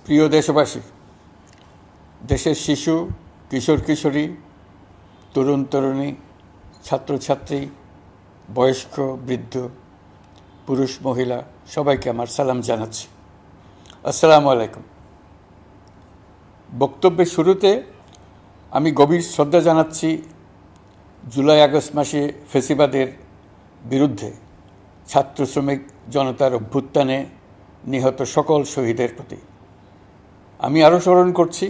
প্রিয় দেশবাসী, দেশের শিশু, কিশোর কিশোরী, তরুণ তরুণী, ছাত্রছাত্রী, বয়স্ক বৃদ্ধ, পুরুষ মহিলা সবাইকে আমার সালাম জানাচ্ছি। আসসালামু আলাইকুম। বক্তব্যের শুরুতে আমি গভীর শ্রদ্ধা জানাচ্ছি জুলাই আগস্ট মাসে ফ্যাসিবাদের বিরুদ্ধে ছাত্র শ্রমিক জনতার অভ্যুত্থানে নিহত সকল শহীদের প্রতি। আমি আরও স্মরণ করছি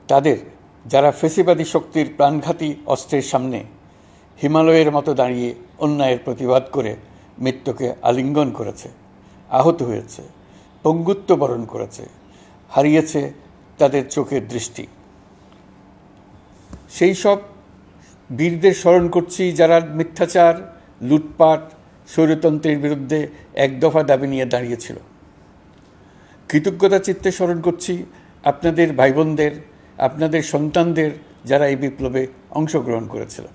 তাদের যারা ফ্যাসিবাদী শক্তির প্রাণঘাতী অস্ত্রের সামনে হিমালয়ের মতো দাঁড়িয়ে অন্যায়ের প্রতিবাদ করে মৃত্যুকে আলিঙ্গন করেছে, আহত হয়েছে, পঙ্গুত্ব বরণ করেছে, হারিয়েছে তাদের চোখের দৃষ্টি। সেই সব বীরদের স্মরণ করছি যারা মিথ্যাচার, লুটপাট, স্বৈরতন্ত্রের বিরুদ্ধে এক দফা দাবি নিয়ে দাঁড়িয়েছিল। কৃতজ্ঞতা চিত্তে স্মরণ করছি আপনাদের ভাই বোনদের, আপনাদের সন্তানদের যারা এই বিপ্লবে অংশগ্রহণ করেছিল।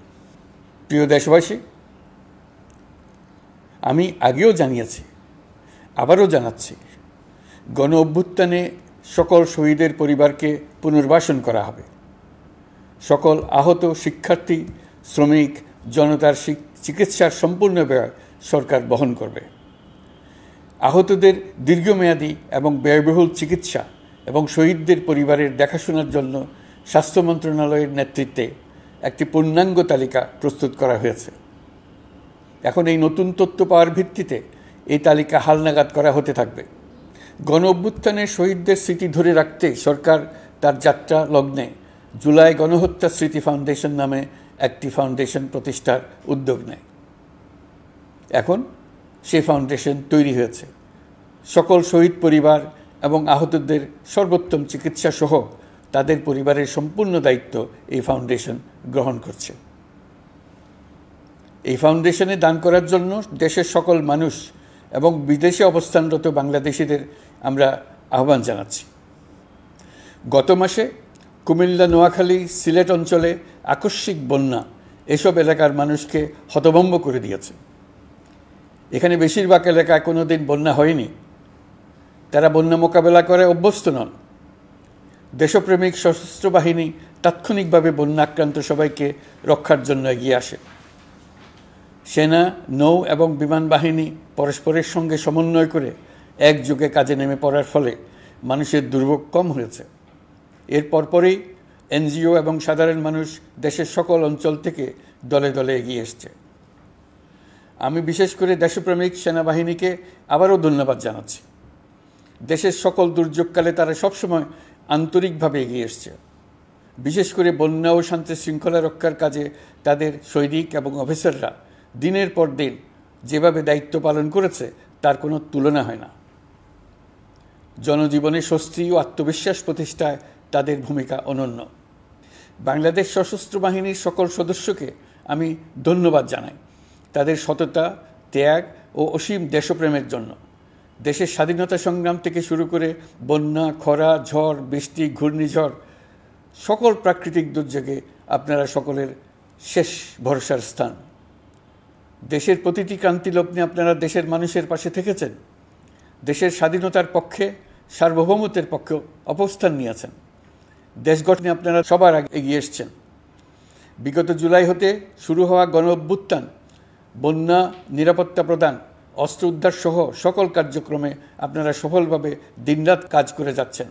প্রিয় দেশবাসী, আমি আগেও জানিয়েছি, আবারও জানাচ্ছি, গণ অভ্যুত্থানে সকল শহীদের পরিবারকে পুনর্বাসন করা হবে। সকল আহত শিক্ষার্থী, শ্রমিক জনতার চিকিৎসার সম্পূর্ণ ব্যয় সরকার বহন করবে। আহতদের দীর্ঘমেয়াদী এবং ব্যয়বহুল চিকিৎসা এবং শহীদদের পরিবারের দেখাশোনার জন্য স্বাস্থ্য মন্ত্রণালয়ের নেতৃত্বে একটি পূর্ণাঙ্গ তালিকা প্রস্তুত করা হয়েছে। এখন এই নতুন তথ্য পাওয়ার ভিত্তিতে এই তালিকা হালনাগাদ করা হতে থাকবে। গণ অভ্যুত্থানের শহীদদের স্মৃতি ধরে রাখতে সরকার তার যাত্রা লগ্নে জুলাই গণহত্যা স্মৃতি ফাউন্ডেশন নামে একটি ফাউন্ডেশন প্রতিষ্ঠার উদ্যোগ নেয়। এখন সেই ফাউন্ডেশন তৈরি হয়েছে। সকল শহীদ পরিবার এবং আহতদের সর্বোত্তম চিকিৎসা সহ তাদের পরিবারের সম্পূর্ণ দায়িত্ব এই ফাউন্ডেশন গ্রহণ করছে। এই ফাউন্ডেশনে দান করার জন্য দেশের সকল মানুষ এবং বিদেশে অবস্থানরত বাংলাদেশিদের আমরা আহ্বান জানাচ্ছি। গত মাসে কুমিল্লা, নোয়াখালী, সিলেট অঞ্চলে আকস্মিক বন্যা এসব এলাকার মানুষকে হতভম্ব করে দিয়েছে। এখানে বেশিরভাগ এলাকায় কোনো দিন বন্যা হয়নি। তারা বন্যা মোকাবেলা করে অভ্যস্ত নন। দেশপ্রেমিক সশস্ত্র বাহিনী তাৎক্ষণিকভাবে বন্যা আক্রান্ত সবাইকে রক্ষার জন্য এগিয়ে আসে। সেনা, নৌ এবং বিমান বাহিনী পরস্পরের সঙ্গে সমন্বয় করে একযোগে কাজে নেমে পড়ার ফলে মানুষের দুর্ভোগ কম হয়েছে। এর পরপরই এনজিও এবং সাধারণ মানুষ দেশের সকল অঞ্চল থেকে দলে দলে এগিয়ে এসছে। আমি বিশেষ করে দেশপ্রেমিক সেনাবাহিনীকে আবারও ধন্যবাদ জানাচ্ছি। দেশের সকল দুর্যোগকালে তারা সবসময় আন্তরিকভাবে এগিয়ে এসছে। বিশেষ করে বন্যা ও শান্তি শৃঙ্খলা রক্ষার কাজে তাদের সৈনিক এবং অফিসাররা দিনের পর দিন যেভাবে দায়িত্ব পালন করেছে তার কোনো তুলনা হয় না। জনজীবনে স্বস্তি ও আত্মবিশ্বাস প্রতিষ্ঠায় তাদের ভূমিকা অনন্য। বাংলাদেশ সশস্ত্র বাহিনীর সকল সদস্যকে আমি ধন্যবাদ জানাই তাদের সততা, ত্যাগ ও অসীম দেশপ্রেমের জন্য। দেশের স্বাধীনতা সংগ্রাম থেকে শুরু করে বন্যা, খরা, ঝড়, বৃষ্টি, ঘূর্ণিঝড়, সকল প্রাকৃতিক দুর্যোগে আপনারা সকলের শেষ ভরসার স্থান। দেশের প্রতিটি ক্রান্তিলগ্নে আপনারা দেশের মানুষের পাশে থেকেছেন। দেশের স্বাধীনতার পক্ষে, সার্বভৌমত্বের পক্ষে অবস্থান নিয়েছেন। দেশ গঠনে আপনারা সবার আগে এগিয়ে এসছেন। বিগত জুলাই হতে শুরু হওয়া গণ অভ্যুত্থান, বন্যা, নিরাপত্তা প্রদান, অস্ত্র উদ্ধার সহ সকল কার্যক্রমে আপনারা সফলভাবে দিনরাত কাজ করে যাচ্ছেন।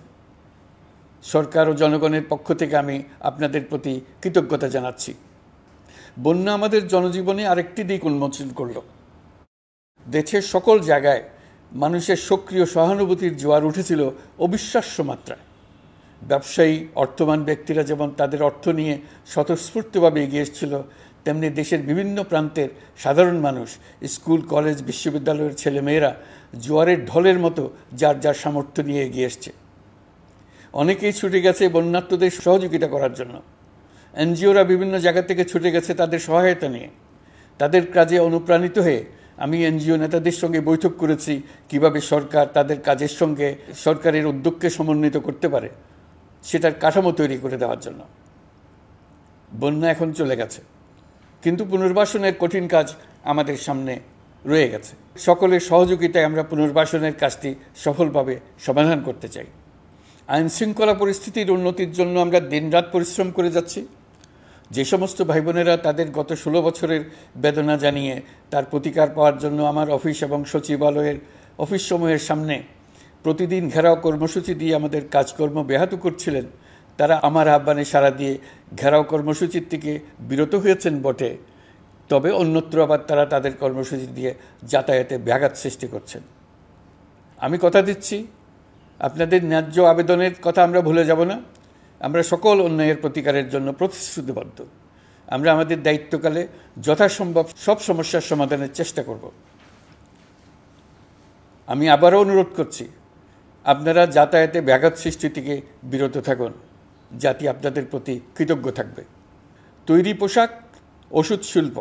সরকার ও জনগণের পক্ষ থেকে আমি আপনাদের প্রতি কৃতজ্ঞতা জানাচ্ছি। বন্যা আমাদের জনজীবনে আরেকটি দিক উন্মোচন করল। দেশের সকল জায়গায় মানুষের সক্রিয় সহানুভূতির জোয়ার উঠেছিল অবিশ্বাস্য মাত্রায়। ব্যবসায়ী, অর্থবান ব্যক্তিরা যেমন তাদের অর্থ নিয়ে স্বতঃস্ফূর্তভাবে এগিয়ে এসেছিল, তেমনি দেশের বিভিন্ন প্রান্তের সাধারণ মানুষ, স্কুল, কলেজ, বিশ্ববিদ্যালয়ের ছেলেমেয়েরা জোয়ারের ঢলের মতো যার যার সামর্থ্য নিয়ে এগিয়ে এসছে। অনেকেই ছুটে গেছে বন্যার্তদের সহযোগিতা করার জন্য। এনজিওরা বিভিন্ন জায়গা থেকে ছুটে গেছে তাদের সহায়তা নিয়ে। তাদের কাজে অনুপ্রাণিত হয়ে আমি এনজিও নেতাদের সঙ্গে বৈঠক করেছি কিভাবে সরকার তাদের কাজের সঙ্গে সরকারের উদ্যোগকে সমন্বিত করতে পারে, সেটার কাঠামো তৈরি করে দেওয়ার জন্য। বন্যা এখন চলে গেছে, কিন্তু পুনর্বাসনের কঠিন কাজ আমাদের সামনে রয়ে গেছে। সকলের সহযোগিতায় আমরা পুনর্বাসনের কাজটি সফলভাবে সমাধান করতে চাই। আইন শৃঙ্খলা পরিস্থিতির উন্নতির জন্য আমরা দিনরাত পরিশ্রম করে যাচ্ছি। যে সমস্ত ভাই বোনেরা তাদের গত 16 বছরের বেদনা জানিয়ে তার প্রতিকার পাওয়ার জন্য আমার অফিস এবং সচিবালয়ের অফিসসমূহের সামনে প্রতিদিন ঘেরাও কর্মসূচি দিয়ে আমাদের কাজকর্ম ব্যাহত করছিলেন, তারা আমার আহ্বানে সাড়া দিয়ে ঘেরাও কর্মসূচির থেকে বিরত হয়েছেন বটে, তবে অন্যত্র আবার তারা তাদের কর্মসূচি দিয়ে যাতায়াতে ব্যাঘাত সৃষ্টি করছেন। আমি কথা দিচ্ছি, আপনাদের ন্যায্য আবেদনের কথা আমরা ভুলে যাব না। আমরা সকল অন্যায়ের প্রতিকারের জন্য প্রতিশ্রুতিবদ্ধ। আমরা আমাদের দায়িত্বকালে যথাসম্ভব সব সমস্যার সমাধানের চেষ্টা করব। আমি আবারও অনুরোধ করছি, আপনারা যাতায়াতে ব্যাঘাত সৃষ্টি থেকে বিরত থাকুন। জাতি আপনাদের প্রতি কৃতজ্ঞ থাকবে। তৈরি পোশাক, ওষুধ শিল্প,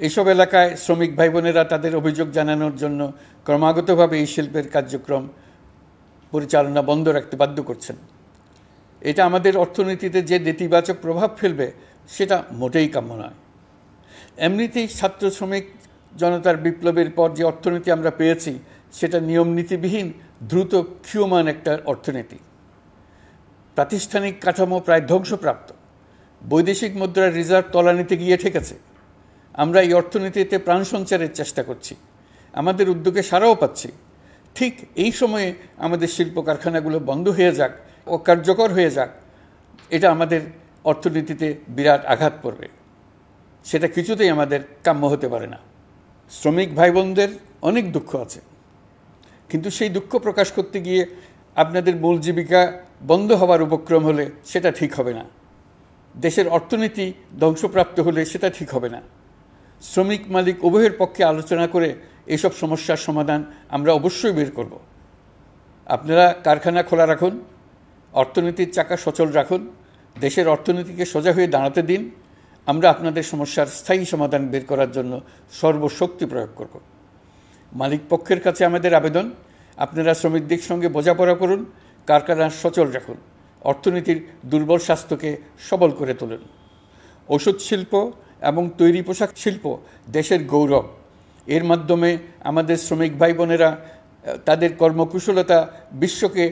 এসব এলাকায় শ্রমিক ভাই বোনেরা তাদের অভিযোগ জানানোর জন্য ক্রমাগতভাবে এই শিল্পের কার্যক্রম পরিচালনা বন্ধ রাখতে বাধ্য করছেন। এটা আমাদের অর্থনীতিতে যে নেতিবাচক প্রভাব ফেলবে সেটা মোটেই কাম্য নয়। এমনিতেই ছাত্র শ্রমিক জনতার বিপ্লবের পর যে অর্থনীতি আমরা পেয়েছি সেটা নিয়মনীতিবিহীন দ্রুত ক্ষীয়মান একটা অর্থনীতি। প্রাতিষ্ঠানিক কাঠামো প্রায় ধ্বংসপ্রাপ্ত। বৈদেশিক মুদ্রার রিজার্ভ তলানিতে গিয়ে ঠেকেছে। আমরা এই অর্থনীতিতে প্রাণ সঞ্চারের চেষ্টা করছি, আমাদের উদ্যোগে সাড়াও পাচ্ছি। ঠিক এই সময়ে আমাদের শিল্প কারখানাগুলো বন্ধ হয়ে যাক, অকার্যকর হয়ে যাক, এটা আমাদের অর্থনীতিতে বিরাট আঘাত পড়বে। সেটা কিছুতেই আমাদের কাম্য হতে পারে না। শ্রমিক ভাই বোনদের অনেক দুঃখ আছে, কিন্তু সেই দুঃখ প্রকাশ করতে গিয়ে আপনাদের মূল জীবিকা বন্ধ হওয়ার উপক্রম হলে সেটা ঠিক হবে না। দেশের অর্থনীতি ধ্বংসপ্রাপ্ত হলে সেটা ঠিক হবে না। শ্রমিক মালিক উভয়ের পক্ষে আলোচনা করে এসব সমস্যার সমাধান আমরা অবশ্যই বের করব। আপনারা কারখানা খোলা রাখুন, অর্থনীতির চাকা সচল রাখুন, দেশের অর্থনীতিকে সোজা হয়ে দাঁড়াতে দিন। আমরা আপনাদের সমস্যার স্থায়ী সমাধান বের করার জন্য সর্বশক্তি প্রয়োগ করব। মালিক পক্ষের কাছে আমাদের আবেদন, আপনারা শ্রমিকদের সঙ্গে বোঝাপড়া করুন, কারখানা সচল রাখুন, অর্থনীতির দুর্বল স্বাস্থ্যকে সবল করে তুলুন। ওষুধ শিল্প এবং তৈরি পোশাক শিল্প দেশের গৌরব। এর মাধ্যমে আমাদের শ্রমিক ভাই বোনেরা তাদের কর্মকুশলতা বিশ্বকে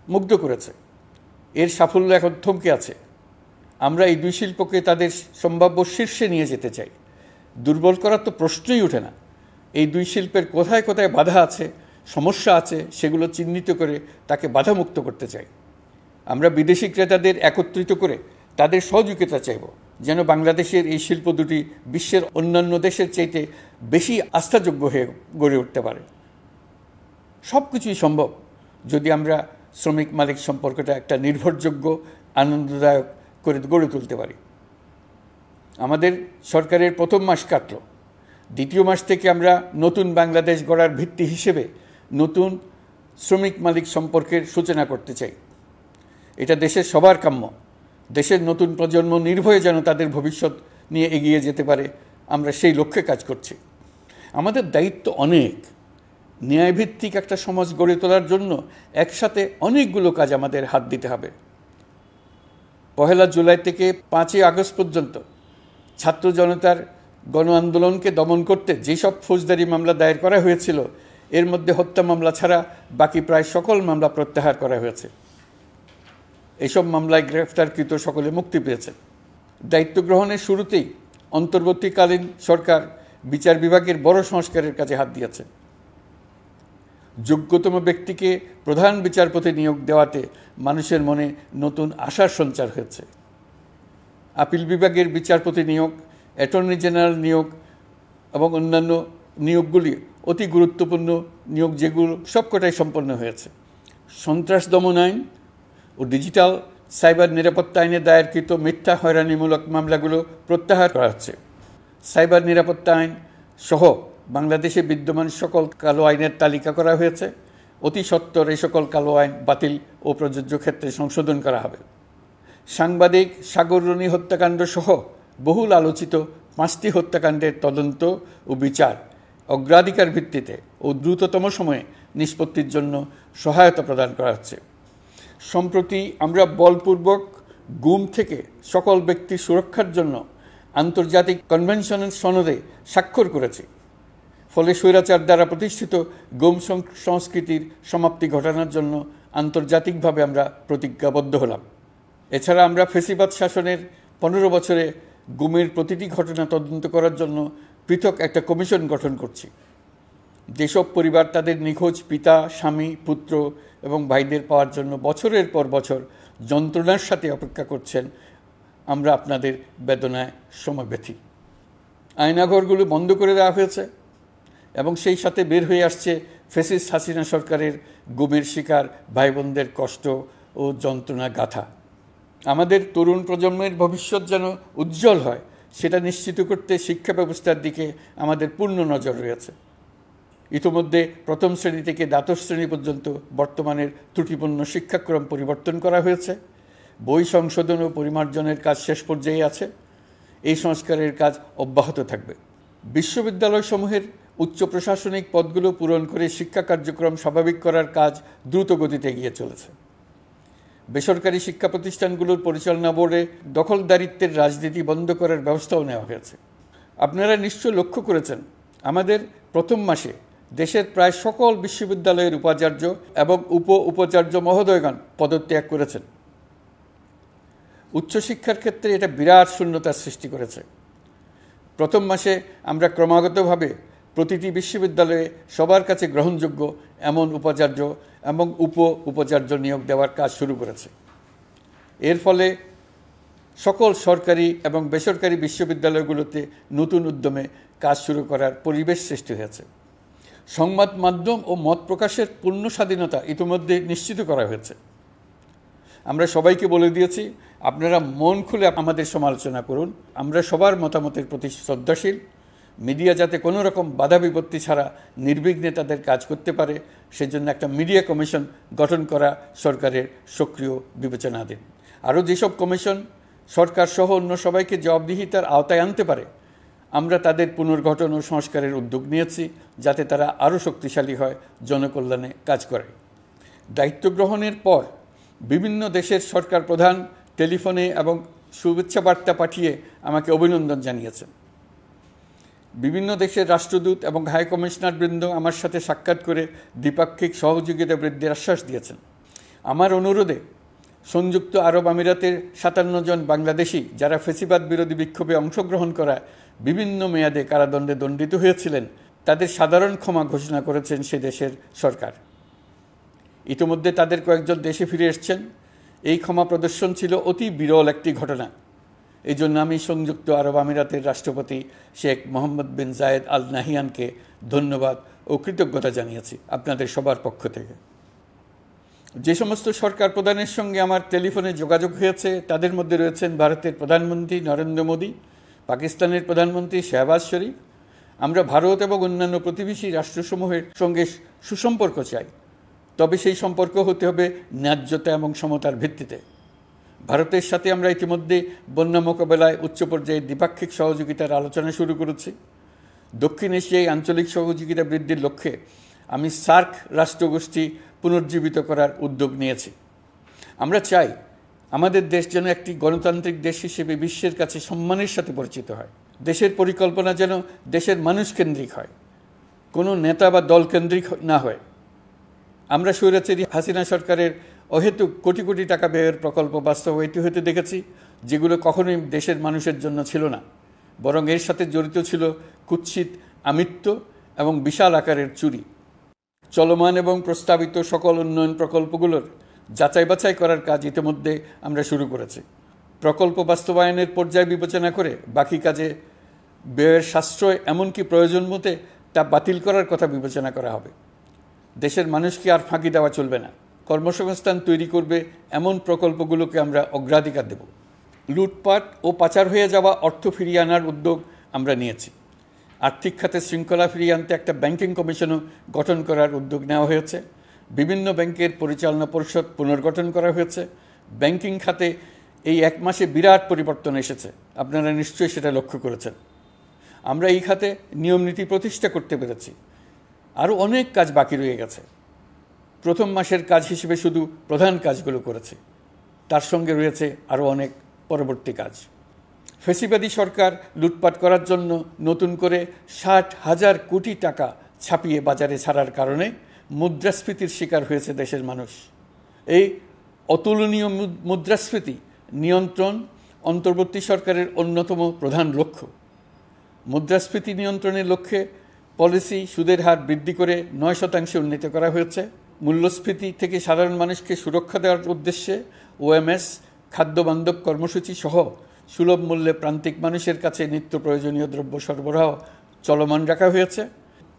মুগ্ধ করেছে। এর সাফল্য এখন থমকে আছে। আমরা এই দুই শিল্পকে তাদের সম্ভাব্য শীর্ষে নিয়ে যেতে চাই। দুর্বল করার তো প্রশ্নই ওঠে না। এই দুই শিল্পের কোথায় কোথায় বাধা আছে, সমস্যা আছে, সেগুলো চিহ্নিত করে তাকে বাধামুক্ত করতে চাই। আমরা বিদেশি ক্রেতাদের একত্রিত করে তাদের সহযোগিতা চাইব, যেন বাংলাদেশের এই শিল্প দুটি বিশ্বের অন্যান্য দেশের চাইতে বেশি আস্থাযোগ্য হয়ে গড়ে উঠতে পারে। সব কিছুই সম্ভব যদি আমরা শ্রমিক মালিক সম্পর্কটা একটা নির্ভরযোগ্য, আনন্দদায়ক করে গড়ে তুলতে পারি। আমাদের সরকারের প্রথম মাস কাটল। দ্বিতীয় মাস থেকে আমরা নতুন বাংলাদেশ গড়ার ভিত্তি হিসেবে নতুন শ্রমিক মালিক সম্পর্কের সূচনা করতে চাই। এটা দেশের সবার কাম্য। দেশের নতুন প্রজন্ম নির্ভয়ে যেন তাদের ভবিষ্যৎ নিয়ে এগিয়ে যেতে পারে, আমরা সেই লক্ষ্যে কাজ করছি। আমাদের দায়িত্ব অনেক। ন্যায়ভিত্তিক একটা সমাজ গড়ে তোলার জন্য একসাথে অনেকগুলো কাজ আমাদের হাত দিতে হবে। 1 জুলাই থেকে 5 আগস্ট পর্যন্ত ছাত্র জনতার গণ আন্দোলনকে দমন করতে যেসব ফৌজদারি মামলা দায়ের করা হয়েছিল, এর মধ্যে হত্যা মামলা ছাড়া বাকি প্রায় সকল মামলা প্রত্যাহার করা হয়েছে। এইসব মামলায় গ্রেফতারকৃত সকলে মুক্তি পেয়েছে। দায়িত্ব গ্রহণের শুরুতেই অন্তর্বর্তীকালীন সরকার বিচার বিভাগের বড় সংস্কারের কাজে হাত দিয়েছে। যোগ্যতম ব্যক্তিকে প্রধান বিচারপতি নিয়োগ দেওয়াতে মানুষের মনে নতুন আশার সঞ্চার হয়েছে। আপিল বিভাগের বিচারপতি নিয়োগ, অ্যাটর্নি জেনারেল নিয়োগ এবং অন্যান্য নিয়োগগুলি অতি গুরুত্বপূর্ণ নিয়োগ, যেগুলো সবকটাই সম্পন্ন হয়েছে। সন্ত্রাস দমন আইন ও ডিজিটাল সাইবার নিরাপত্তা আইনে দায়েরকৃত মিথ্যা হয়রানিমূলক মামলাগুলো প্রত্যাহার করা হচ্ছে। সাইবার নিরাপত্তা আইন সহ বাংলাদেশে বিদ্যমান সকল কালো আইনের তালিকা করা হয়েছে। অতি সত্বর এই সকল কালো আইন বাতিল ও প্রযোজ্য ক্ষেত্রে সংশোধন করা হবে। সাংবাদিক সাগর রনি হত্যাকাণ্ড সহ বহুল আলোচিত 5টি হত্যাকাণ্ডের তদন্ত ও বিচার অগ্রাধিকার ভিত্তিতে ও দ্রুততম সময়ে নিষ্পত্তির জন্য সহায়তা প্রদান করা হচ্ছে। সম্প্রতি আমরা বলপূর্বক গুম থেকে সকল ব্যক্তির সুরক্ষার জন্য আন্তর্জাতিক কনভেনশনের সনদে স্বাক্ষর করেছি। ফলে স্বৈরাচার দ্বারা প্রতিষ্ঠিত গুম সংস্কৃতির সমাপ্তি ঘটানোর জন্য আন্তর্জাতিকভাবে আমরা প্রতিজ্ঞাবদ্ধ হলাম। এছাড়া আমরা ফ্যাসিবাদ শাসনের 15 বছরে গুমের প্রতিটি ঘটনা তদন্ত করার জন্য পৃথক একটা কমিশন গঠন করছি। যেসব পরিবার তাদের নিখোঁজ পিতা, স্বামী, পুত্র এবং ভাইদের পাওয়ার জন্য বছরের পর বছর যন্ত্রণার সাথে অপেক্ষা করছেন, আমরা আপনাদের বেদনায় সমব্যথী। আয়নাঘরগুলো বন্ধ করে দেওয়া হয়েছে এবং সেই সাথে বের হয়ে আসছে ফ্যাসিস্ট হাসিনা সরকারের গুমের শিকার ভাই বোনদের কষ্ট ও যন্ত্রণা গাথা। আমাদের তরুণ প্রজন্মের ভবিষ্যৎ যেন উজ্জ্বল হয়, সেটা নিশ্চিত করতে শিক্ষা ব্যবস্থার দিকে আমাদের পূর্ণ নজর রয়েছে। ইতিমধ্যে প্রথম শ্রেণী থেকে দ্বাদশ শ্রেণী পর্যন্ত বর্তমানের ত্রুটিপূর্ণ শিক্ষাক্রম পরিবর্তন করা হয়েছে। বই সংশোধন ও পরিমার্জনের কাজ শেষ পর্যায়ে আছে। এই সংস্কারের কাজ অব্যাহত থাকবে। বিশ্ববিদ্যালয়সমূহের উচ্চ প্রশাসনিক পদগুলো পূরণ করে শিক্ষা কার্যক্রম স্বাভাবিক করার কাজ দ্রুত গতিতে এগিয়ে চলেছে। বেসরকারি শিক্ষা প্রতিষ্ঠানগুলোর পরিচালনা বোর্ডে দখলদারিত্বের রাজনীতি বন্ধ করার ব্যবস্থাও নেওয়া হয়েছে। আপনারা নিশ্চয় লক্ষ্য করেছেন, আমাদের প্রথম মাসে দেশের প্রায় সকল বিশ্ববিদ্যালয়ের উপাচার্য এবং উপাচার্য মহোদয়গণ পদত্যাগ করেছেন। উচ্চশিক্ষার ক্ষেত্রে এটা বিরাট শূন্যতার সৃষ্টি করেছে। প্রথম মাসে আমরা ক্রমাগতভাবে প্রতিটি বিশ্ববিদ্যালয়ে সবার কাছে গ্রহণযোগ্য এমন উপাচার্য এবং উপাচার্য নিয়োগ দেওয়ার কাজ শুরু করেছে। এর ফলে সকল সরকারি এবং বেসরকারি বিশ্ববিদ্যালয়গুলোতে নতুন উদ্যমে কাজ শুরু করার পরিবেশ সৃষ্টি হয়েছে। সংবাদ মাধ্যম ও মত প্রকাশের পূর্ণ স্বাধীনতা ইতিমধ্যে নিশ্চিত করা হয়েছে। আমরা সবাইকে বলে দিয়েছি, আপনারা মন খুলে আমাদের সমালোচনা করুন, আমরা সবার মতামতের প্রতি শ্রদ্ধাশীল। মিডিয়া যাতে কোনো রকম বাধা বিপত্তি ছাড়া নির্বিঘ্নে তাদের কাজ করতে পারে, সেজন্য একটা মিডিয়া কমিশন গঠন করা সরকারের সক্রিয় বিবেচনাধীন। আরও যেসব কমিশন সরকার সহ অন্য সবাইকে জবাবদিহিতার আওতায় আনতে পারে, আমরা তাদের পুনর্গঠন ও সংস্কারের উদ্যোগ নিয়েছি, যাতে তারা আরও শক্তিশালী হয়, জনকল্যাণে কাজ করে। দায়িত্ব গ্রহণের পর বিভিন্ন দেশের সরকার প্রধান টেলিফোনে এবং শুভেচ্ছা বার্তা পাঠিয়ে আমাকে অভিনন্দন জানিয়েছেন। বিভিন্ন দেশের রাষ্ট্রদূত এবং হাই কমিশনারবৃন্দ আমার সাথে সাক্ষাৎ করে দ্বিপাক্ষিক সহযোগিতা বৃদ্ধির আশ্বাস দিয়েছেন। আমার অনুরোধে সংযুক্ত আরব আমিরাতের 57 জন বাংলাদেশি যারা ফ্যাসিবাদ বিরোধী বিক্ষোভে অংশগ্রহণ করা বিভিন্ন মেয়াদে কারাদণ্ডে দণ্ডিত হয়েছিলেন, তাদের সাধারণ ক্ষমা ঘোষণা করেছেন সে দেশের সরকার। ইতিমধ্যে তাদের কয়েকজন দেশে ফিরে এসেছেন। এই ক্ষমা প্রদর্শন ছিল অতি বিরল একটি ঘটনা। এই জন্য আমি সংযুক্ত আরব আমিরাতের রাষ্ট্রপতি শেখ মোহাম্মদ বিন জায়েদ আল নাহিয়ানকে ধন্যবাদ ও কৃতজ্ঞতা জানিয়েছি আপনাদের সবার পক্ষ থেকে। যে সমস্ত সরকার প্রধানের সঙ্গে আমার টেলিফোনে যোগাযোগ হয়েছে, তাদের মধ্যে রয়েছেন ভারতের প্রধানমন্ত্রী নরেন্দ্র মোদী, পাকিস্তানের প্রধানমন্ত্রী শাহবাজ শরীফ। আমরা ভারত এবং অন্যান্য প্রতিবেশী রাষ্ট্রসমূহের সঙ্গে সুসম্পর্ক চাই, তবে সেই সম্পর্ক হতে হবে ন্যায্যতা এবং সমতার ভিত্তিতে। ভারতের সাথে আমরা ইতিমধ্যে বন্যা মোকাবেলায় উচ্চ পর্যায়ে দ্বিপাক্ষিক সহযোগিতার আলোচনা শুরু করেছি। দক্ষিণ এশিয়ায় আঞ্চলিক সহযোগিতা বৃদ্ধির লক্ষ্যে আমি সার্ক রাষ্ট্রগোষ্ঠী পুনর্জীবিত করার উদ্যোগ নিয়েছি। আমরা চাই আমাদের দেশ যেন একটি গণতান্ত্রিক দেশ হিসেবে বিশ্বের কাছে সম্মানের সাথে পরিচিত হয়। দেশের পরিকল্পনা যেন দেশের মানুষকেন্দ্রিক হয়, কোনো নেতা বা দলকেন্দ্রিক না হয়। আমরা স্বৈরাচারী হাসিনা সরকারের অহেতুক কোটি কোটি টাকা ব্যয়ের প্রকল্প বাস্তবায়িত হতে দেখেছি, যেগুলো কখনোই দেশের মানুষের জন্য ছিল না, বরং এর সাথে জড়িত ছিল কুৎসিত আমিত্ব এবং বিশাল আকারের চুরি। চলমান এবং প্রস্তাবিত সকল উন্নয়ন প্রকল্পগুলোর যাচাই বাছাই করার কাজ ইতিমধ্যে আমরা শুরু করেছি। প্রকল্প বাস্তবায়নের পর্যায় বিবেচনা করে বাকি কাজে ব্যয়ের সাশ্রয় এমনকি প্রয়োজন মতে তা বাতিল করার কথা বিবেচনা করা হবে। দেশের মানুষকে আর ফাঁকি দেওয়া চলবে না। কর্মসংস্থান তৈরি করবে এমন প্রকল্পগুলোকে আমরা অগ্রাধিকার দেব। লুটপাট ও পাচার হয়ে যাওয়া অর্থ ফিরিয়ে আনার উদ্যোগ আমরা নিয়েছি। আর্থিক খাতে শৃঙ্খলা ফিরিয়ে আনতে একটা ব্যাংকিং কমিশনও গঠন করার উদ্যোগ নেওয়া হয়েছে। বিভিন্ন ব্যাংকের পরিচালনা পরিষদ পুনর্গঠন করা হয়েছে। ব্যাংকিং খাতে এই 1 মাসে বিরাট পরিবর্তন এসেছে, আপনারা নিশ্চয়ই সেটা লক্ষ্য করেছেন। আমরা এই খাতে নিয়মনীতি প্রতিষ্ঠা করতে পেরেছি। আরও অনেক কাজ বাকি রয়ে গেছে। প্রথম মাসের কাজ হিসেবে শুধু প্রধান কাজগুলো করেছি, তার সঙ্গে রয়েছে আরও অনেক পরবর্তী কাজ। ফ্যাসিবাদী সরকার লুটপাট করার জন্য নতুন করে 60,000 কোটি টাকা ছাপিয়ে বাজারে ছাড়ার কারণে মুদ্রাস্ফীতির শিকার হয়েছে দেশের মানুষ। এই অতুলনীয় মুদ্রাস্ফীতি নিয়ন্ত্রণ অন্তর্বর্তী সরকারের অন্যতম প্রধান লক্ষ্য। মুদ্রাস্ফীতি নিয়ন্ত্রণের লক্ষ্যে পলিসি সুদের হার বৃদ্ধি করে 9% উন্নীত করা হয়েছে। মূল্যস্ফীতি থেকে সাধারণ মানুষকে সুরক্ষা দেওয়ার উদ্দেশ্যে ওএমএস খাদ্যবান্ধব কর্মসূচি সহ সুলভ মূল্যে প্রান্তিক মানুষের কাছে নিত্য প্রয়োজনীয় দ্রব্য সরবরাহ চলমান রাখা হয়েছে।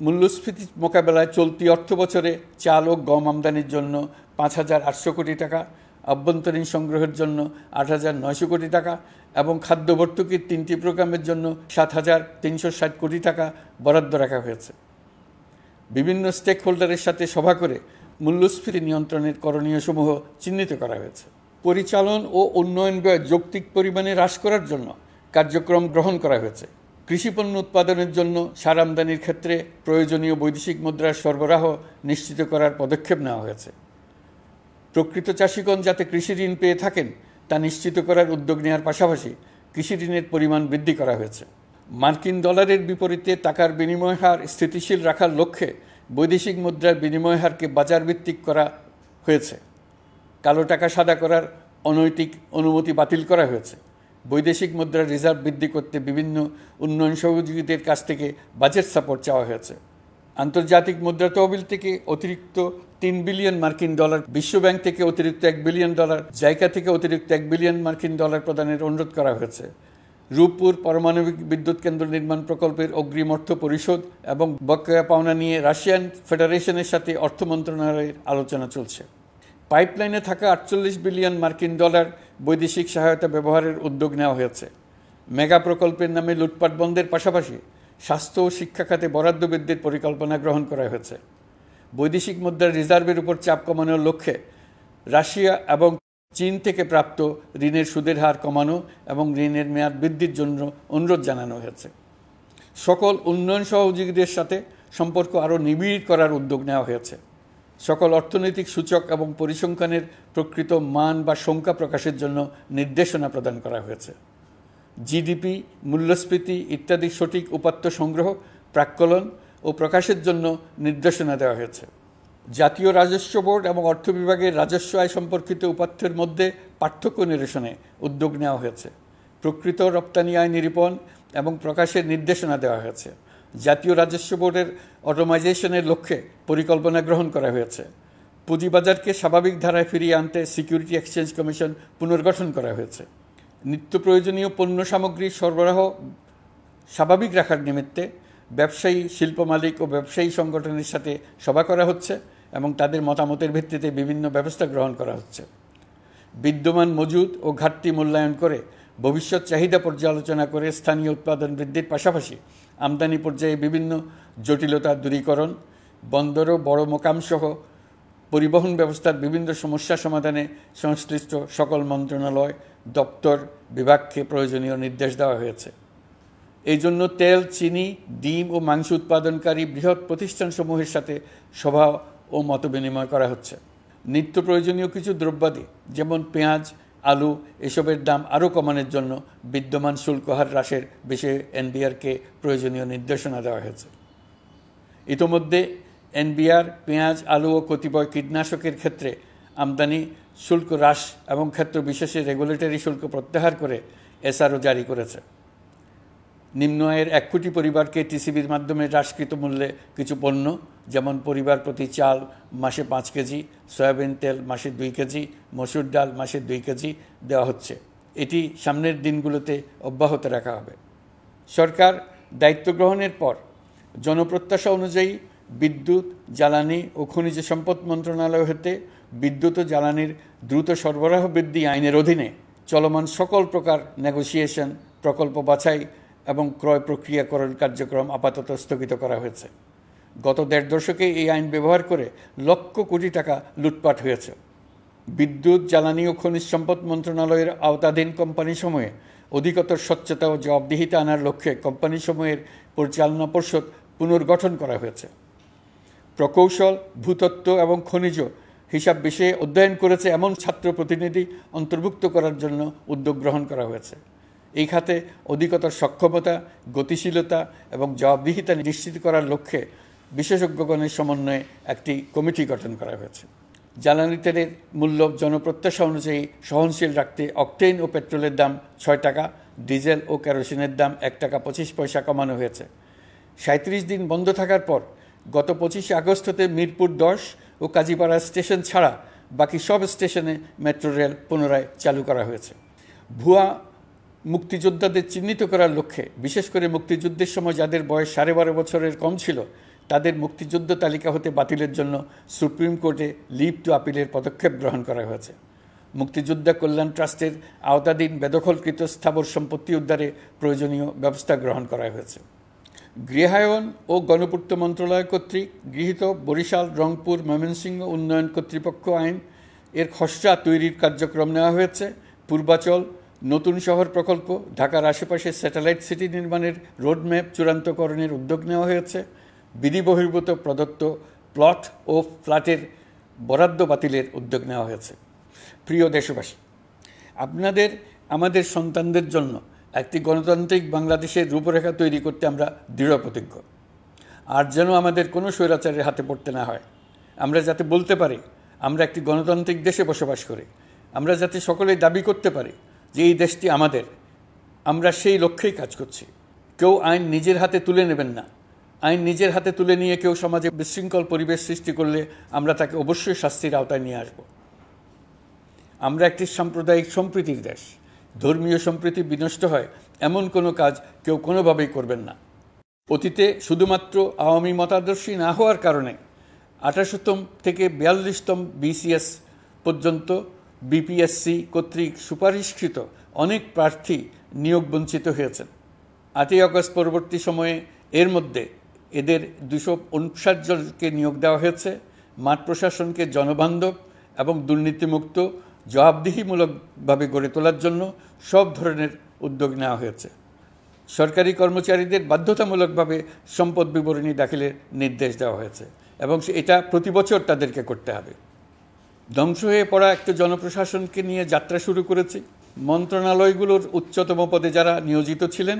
মূল্যস্ফীতি মোকাবেলায় চলতি অর্থবছরে চাল ও গম আমদানির জন্য 5,800 কোটি টাকা, আভ্যন্তরীণ সংগ্রহের জন্য 8,900 কোটি টাকা এবং খাদ্য ভর্তুকির 3টি প্রোগ্রামের জন্য 7,360 কোটি টাকা বরাদ্দ রাখা হয়েছে। বিভিন্ন স্টেক হোল্ডারের সাথে সভা করে মূল্যস্ফীতি নিয়ন্ত্রণের করণীয়সমূহ চিহ্নিত করা হয়েছে। পরিচালন ও উন্নয়ন ব্যয় যৌক্তিক পরিমাণে হ্রাস করার জন্য কার্যক্রম গ্রহণ করা হয়েছে। কৃষিপণ্য উৎপাদনের জন্য সার আমদানির ক্ষেত্রে প্রয়োজনীয় বৈদেশিক মুদ্রার সরবরাহ নিশ্চিত করার পদক্ষেপ নেওয়া হয়েছে। প্রকৃত চাষিগণ যাতে কৃষি ঋণ পেয়ে থাকেন তা নিশ্চিত করার উদ্যোগ নেওয়ার পাশাপাশি কৃষি ঋণের পরিমাণ বৃদ্ধি করা হয়েছে। মার্কিন ডলারের বিপরীতে টাকার বিনিময় হার স্থিতিশীল রাখার লক্ষ্যে বৈদেশিক মুদ্রার বিনিময় হারকে বাজারভিত্তিক করা হয়েছে। কালো টাকা সাদা করার অনৈতিক অনুমতি বাতিল করা হয়েছে। বৈদেশিক মুদ্রার রিজার্ভ বৃদ্ধি করতে বিভিন্ন উন্নয়ন সহযোগীদের কাছ থেকে বাজেট সাপোর্ট চাওয়া হয়েছে। আন্তর্জাতিক মুদ্রা তহবিল থেকে অতিরিক্ত 3 বিলিয়ন মার্কিন ডলার, বিশ্বব্যাংক থেকে অতিরিক্ত 1 বিলিয়ন ডলার, জাইকা থেকে অতিরিক্ত 1 বিলিয়ন মার্কিন ডলার প্রদানের অনুরোধ করা হয়েছে। রূপপুর পারমাণবিক বিদ্যুৎ কেন্দ্র নির্মাণ প্রকল্পের অগ্রিম অর্থ পরিশোধ এবং বকেয়া পাওনা নিয়ে রাশিয়ান ফেডারেশনের সাথে অর্থ মন্ত্রণালয়ের আলোচনা চলছে। পাইপলাইনে থাকা 48 বিলিয়ন মার্কিন ডলার বৈদেশিক সহায়তা ব্যবহারের উদ্যোগ নেওয়া হয়েছে। মেগা প্রকল্পের নামে লুটপাট বন্ধের পাশাপাশি স্বাস্থ্য ও শিক্ষা খাতে বরাদ্দ বৃদ্ধির পরিকল্পনা গ্রহণ করা হয়েছে। বৈদেশিক মুদ্রার রিজার্ভের উপর চাপ কমানোর লক্ষ্যে রাশিয়া এবং চীন থেকে প্রাপ্ত ঋণের সুদের হার কমানো এবং ঋণের মেয়াদ বৃদ্ধির জন্য অনুরোধ জানানো হয়েছে। সকল উন্নয়ন সহযোগীদের সাথে সম্পর্ক আরও নিবিড় করার উদ্যোগ নেওয়া হয়েছে। সকল অর্থনৈতিক সূচক এবং পরিসংখ্যানের প্রকৃত মান বা সংখ্যা প্রকাশের জন্য নির্দেশনা প্রদান করা হয়েছে। জিডিপি, মূল্যস্ফীতি ইত্যাদি সঠিক উপাত্ত সংগ্রহ, প্রাক্কলন ও প্রকাশের জন্য নির্দেশনা দেওয়া হয়েছে। জাতীয় রাজস্ব বোর্ড এবং অর্থ বিভাগের রাজস্ব আয় সম্পর্কিত উপাত্তের মধ্যে পার্থক্য নিরসনে উদ্যোগ নেওয়া হয়েছে। প্রকৃত রপ্তানি আয় নিরূপণ এবং প্রকাশের নির্দেশনা দেওয়া হয়েছে। জাতীয় রাজস্ব বোর্ডের অটোমাইজেশনের লক্ষ্যে পরিকল্পনা গ্রহণ করা হয়েছে। পুঁজিবাজারকে স্বাভাবিক ধারায় ফিরিয়ে আনতে সিকিউরিটি এক্সচেঞ্জ কমিশন পুনর্গঠন করা হয়েছে। নিত্য প্রয়োজনীয় পণ্য সামগ্রীর সরবরাহ স্বাভাবিক রাখার নিমিত্তে ব্যবসায়ী, শিল্প মালিক ও ব্যবসায়ী সংগঠনের সাথে সভা করা হচ্ছে এবং তাদের মতামতের ভিত্তিতে বিভিন্ন ব্যবস্থা গ্রহণ করা হচ্ছে। বিদ্যমান মজুদ ও ঘাটতি মূল্যায়ন করে ভবিষ্যৎ চাহিদা পর্যালোচনা করে স্থানীয় উৎপাদন বৃদ্ধির পাশাপাশি আমদানি পর্যায়ে বিভিন্ন জটিলতা দূরীকরণ, বন্দর ও বড় মোকামসহ পরিবহন ব্যবস্থার বিভিন্ন সমস্যা সমাধানে সংশ্লিষ্ট সকল মন্ত্রণালয়, দপ্তর, বিভাগকে প্রয়োজনীয় নির্দেশ দেওয়া হয়েছে। এই জন্য তেল, চিনি, ডিম ও মাংস উৎপাদনকারী বৃহৎ প্রতিষ্ঠানসমূহের সাথে সভা ও মতবিনিময় করা হচ্ছে। নিত্য প্রয়োজনীয় কিছু দ্রব্যাদি যেমন পেঁয়াজ, আলু এসবের দাম আরও কমানোর জন্য বিদ্যমান শুল্ক হার হ্রাসের বিষয়ে এনবিআরকে প্রয়োজনীয় নির্দেশনা দেওয়া হয়েছে। ইতোমধ্যে এনবিআর পেঁয়াজ, আলু ও কতিপয় কীটনাশকের ক্ষেত্রে আমদানি শুল্ক হ্রাস এবং ক্ষেত্র বিশেষে রেগুলেটরি শুল্ক প্রত্যাহার করে এসআরও জারি করেছে। নিম্ন আয়ের 1 কোটি পরিবারকে টিসিবির মাধ্যমে হ্রাসকৃত মূল্যে কিছু পণ্য যেমন পরিবার প্রতি চাল মাসে 5 কেজি, সয়াবিন তেল মাসে 2 কেজি, মসুর ডাল মাসে 2 কেজি দেওয়া হচ্ছে। এটি সামনের দিনগুলোতে অব্যাহত রাখা হবে। সরকার দায়িত্ব গ্রহণের পর জনপ্রত্যাশা অনুযায়ী বিদ্যুৎ, জ্বালানি ও খনিজ সম্পদ মন্ত্রণালয় হতে বিদ্যুৎ ও জ্বালানির দ্রুত সরবরাহ বৃদ্ধি আইনের অধীনে চলমান সকল প্রকার নেগোসিয়েশন, প্রকল্প বাছাই এবং ক্রয় প্রক্রিয়াকরণ কার্যক্রম আপাতত স্থগিত করা হয়েছে। গত 1.5 দশকে এই আইন ব্যবহার করে লক্ষ কোটি টাকা লুটপাট হয়েছে। বিদ্যুৎ, জ্বালানি ও খনিজ সম্পদ মন্ত্রণালয়ের আওতাধীন কোম্পানিসমূহে অধিকতর স্বচ্ছতা ও জবাবদিহিতা আনার লক্ষ্যে কোম্পানিসমূহের পরিচালনা পর্ষদ পুনর্গঠন করা হয়েছে। প্রকৌশল, ভূতত্ত্ব এবং খনিজ হিসাব বিষয়ে অধ্যয়ন করেছে এমন ছাত্র প্রতিনিধি অন্তর্ভুক্ত করার জন্য উদ্যোগ গ্রহণ করা হয়েছে। এই খাতে অধিকতর সক্ষমতা, গতিশীলতা এবং জবাবদিহিতা নিশ্চিত করার লক্ষ্যে বিশেষজ্ঞগণের সমন্বয়ে একটি কমিটি গঠন করা হয়েছে। জ্বালানি তেলের মূল্য জনপ্রত্যাশা অনুযায়ী সহনশীল রাখতে অকটেন ও পেট্রোলের দাম 6 টাকা, ডিজেল ও কেরোসিনের দাম 1 টাকা 25 পয়সা কমানো হয়েছে। 37 দিন বন্ধ থাকার পর গত 25 আগস্ট হতে মিরপুর 10 ও কাজীপাড়া স্টেশন ছাড়া বাকি সব স্টেশনে মেট্রো রেল পুনরায় চালু করা হয়েছে। ভুয়া মুক্তিযোদ্ধাদের চিহ্নিত করার লক্ষ্যে বিশেষ করে মুক্তিযুদ্ধের সময় যাদের বয়স 12.5 বছরের কম ছিল তাদের মুক্তিযুদ্ধ তালিকা হতে বাতিলের জন্য সুপ্রিম কোর্টে লিভ টু আপিলের পদক্ষেপ গ্রহণ করা হয়েছে। মুক্তিযোদ্ধা কল্যাণ ট্রাস্টের আওতাধীন বেদখলকৃত স্থাবর সম্পত্তি উদ্ধারে প্রয়োজনীয় ব্যবস্থা গ্রহণ করা হয়েছে। গৃহায়ন ও গণপূর্ত মন্ত্রণালয় কর্তৃক গৃহীত বরিশাল, রংপুর, ময়মনসিংহ উন্নয়ন কর্তৃপক্ষ আইন এর খসড়া তৈরির কার্যক্রম নেওয়া হয়েছে। পূর্বাচল নতুন শহর প্রকল্প, ঢাকার আশেপাশে স্যাটেলাইট সিটি নির্মাণের রোডম্যাপ চূড়ান্তকরণের উদ্যোগ নেওয়া হয়েছে। বিধি বহির্ভূত প্রদত্ত প্লট ও ফ্ল্যাটের বরাদ্দ বাতিলের উদ্যোগ নেওয়া হয়েছে। প্রিয় দেশবাসী, আপনাদের আমাদের সন্তানদের জন্য একটি গণতান্ত্রিক বাংলাদেশের রূপরেখা তৈরি করতে আমরা দৃঢ় প্রতিজ্ঞ। আর যেন আমাদের কোনো স্বৈরাচারের হাতে পড়তে না হয়। আমরা যাতে বলতে পারি আমরা একটি গণতান্ত্রিক দেশে বসবাস করি, আমরা যাতে সকলেই দাবি করতে পারি যে এই দেশটি আমাদের, আমরা সেই লক্ষ্যেই কাজ করছি। কেউ আইন নিজের হাতে তুলে নেবেন না। আইন নিজের হাতে তুলে নিয়ে কেউ সমাজে বিশৃঙ্খল পরিবেশ সৃষ্টি করলে আমরা তাকে অবশ্যই শাস্তির আওতায় নিয়ে আসব। আমরা একটি সাম্প্রদায়িক সম্প্রীতির দেশ। ধর্মীয় সম্প্রীতি বিনষ্ট হয় এমন কোনো কাজ কেউ কোনোভাবেই করবেন না। অতীতে শুধুমাত্র আওয়ামী মতাদর্শী না হওয়ার কারণে 18তম থেকে 42তম BCS পর্যন্ত BPSC কর্তৃক সুপারিশকৃত অনেক প্রার্থী নিয়োগ বঞ্চিত হয়েছেন। 8ই আগস্ট পরবর্তী সময়ে এর মধ্যে এদের 259 জনকে নিয়োগ দেওয়া হয়েছে। মাঠ প্রশাসনকে জনবান্ধব এবং দুর্নীতিমুক্ত জবাবদিহিমূলকভাবে গড়ে তোলার জন্য সব ধরনের উদ্যোগ নেওয়া হয়েছে। সরকারি কর্মচারীদের বাধ্যতামূলকভাবে সম্পদ বিবরণী দাখিলের নির্দেশ দেওয়া হয়েছে এবং এটা প্রতি বছর তাদেরকে করতে হবে। ধ্বংস হয়ে পড়া একটা জনপ্রশাসনকে নিয়ে যাত্রা শুরু করেছি। মন্ত্রণালয়গুলোর উচ্চতম পদে যারা নিয়োজিত ছিলেন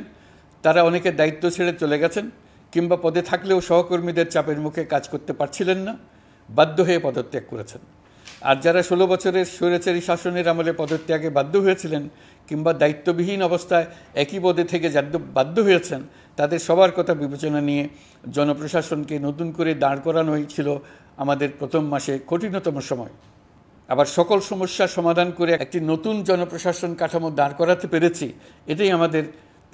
তারা অনেকে দায়িত্ব ছেড়ে চলে গেছেন, কিংবা পদে থাকলেও সহকর্মীদের চাপের মুখে কাজ করতে পারছিলেন না, বাধ্য হয়ে পদত্যাগ করেছেন। আর যারা 16 বছরের স্বৈরাচারী শাসনের আমলে পদত্যাগে বাধ্য হয়েছিলেন কিংবা দায়িত্ববিহীন অবস্থায় একই পদে থেকে বাধ্য হয়েছেন, তাদের সবার কথা বিবেচনা নিয়ে জনপ্রশাসনকে নতুন করে দাঁড় করানোই ছিল আমাদের প্রথম মাসে কঠিনতম সময়। আবার সকল সমস্যার সমাধান করে একটি নতুন জনপ্রশাসন কাঠামো দাঁড় করাতে পেরেছি, এটাই আমাদের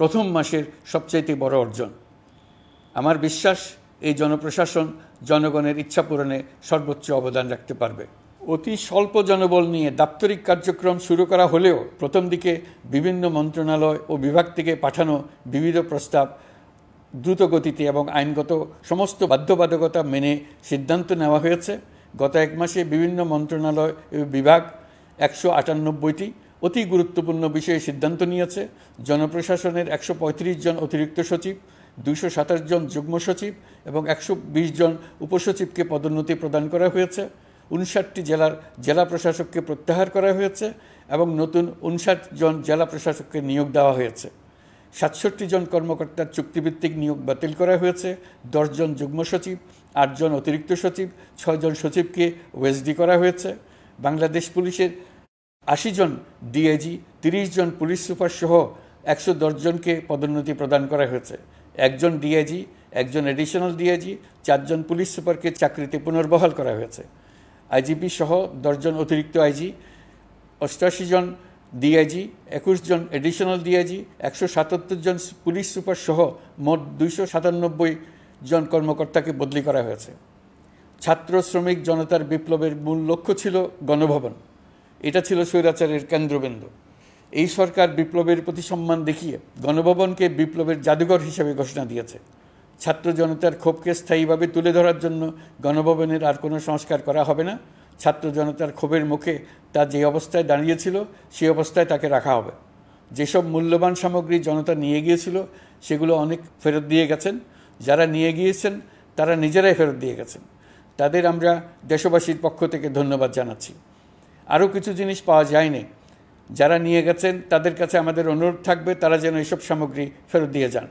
প্রথম মাসের সবচাইতে বড় অর্জন। আমার বিশ্বাস এই জনপ্রশাসন জনগণের ইচ্ছা পূরণে সর্বোচ্চ অবদান রাখতে পারবে। অতি স্বল্প জনবল নিয়ে দাপ্তরিক কার্যক্রম শুরু করা হলেও প্রথম দিকে বিভিন্ন মন্ত্রণালয় ও বিভাগ থেকে পাঠানো বিবিধ প্রস্তাব দ্রুত গতিতে এবং আইনগত সমস্ত বাধ্যবাধকতা মেনে সিদ্ধান্ত নেওয়া হয়েছে। গত 1 মাসে বিভিন্ন মন্ত্রণালয় ও বিভাগ 198টি অতি গুরুত্বপূর্ণ বিষয়ে সিদ্ধান্ত নিয়েছে। জনপ্রশাসনের 135 জন অতিরিক্ত সচিব, 227 জন যুগ্ম সচিব এবং 120 জন উপসচিবকে পদোন্নতি প্রদান করা হয়েছে। 59টি জেলার জেলা প্রশাসককে প্রত্যাহার করা হয়েছে এবং নতুন 59 জন জেলা প্রশাসককে নিয়োগ দেওয়া হয়েছে। 67 জন কর্মকর্তার চুক্তিভিত্তিক নিয়োগ বাতিল করা হয়েছে। 10 জন যুগ্ম সচিব, 8 জন অতিরিক্ত সচিব, 6 জন সচিবকে ওএসডি করা হয়েছে। বাংলাদেশ পুলিশের 80 জন ডিআইজি, 30 জন পুলিশ সুপার সহ 110 জনকে পদোন্নতি প্রদান করা হয়েছে। 1 জন ডিআইজি, 1 জন এডিশনাল ডিআইজি, 4 জন পুলিশ সুপারকে চাকরিতে পুনর্বহাল করা হয়েছে। আইজিপি সহ 10 জন অতিরিক্ত আইজি, 88 জন ডিআইজি, 21 জন এডিশনাল ডিআইজি, 177 জন পুলিশ সুপার সহ মোট 297 জন কর্মকর্তাকে বদলি করা হয়েছে। ছাত্র শ্রমিক জনতার বিপ্লবের মূল লক্ষ্য ছিল গণভবন। এটা ছিল স্বৈরাচারের কেন্দ্রবিন্দু। এই সরকার বিপ্লবের প্রতি সম্মান দেখিয়ে গণভবনকে বিপ্লবের জাদুঘর হিসেবে ঘোষণা দিয়েছে। ছাত্র জনতার ক্ষোভকে স্থায়ীভাবে তুলে ধরার জন্য গণভবনের আর কোনো সংস্কার করা হবে না। ছাত্র জনতার ক্ষোভের মুখে তা যে অবস্থায় দাঁড়িয়েছিল সেই অবস্থায় তাকে রাখা হবে। যেসব মূল্যবান সামগ্রী জনতা নিয়ে গিয়েছিল সেগুলো অনেক ফেরত দিয়ে গেছেন। যারা নিয়ে গিয়েছেন তারা নিজেরাই ফেরত দিয়ে গেছেন। তাদের আমরা দেশবাসীর পক্ষ থেকে ধন্যবাদ জানাচ্ছি। আরও কিছু জিনিস পাওয়া যায়নি, যারা নিয়ে গেছেন তাদের কাছে আমাদের অনুরোধ থাকবে তারা যেন এইসব সামগ্রী ফেরত দিয়ে যান।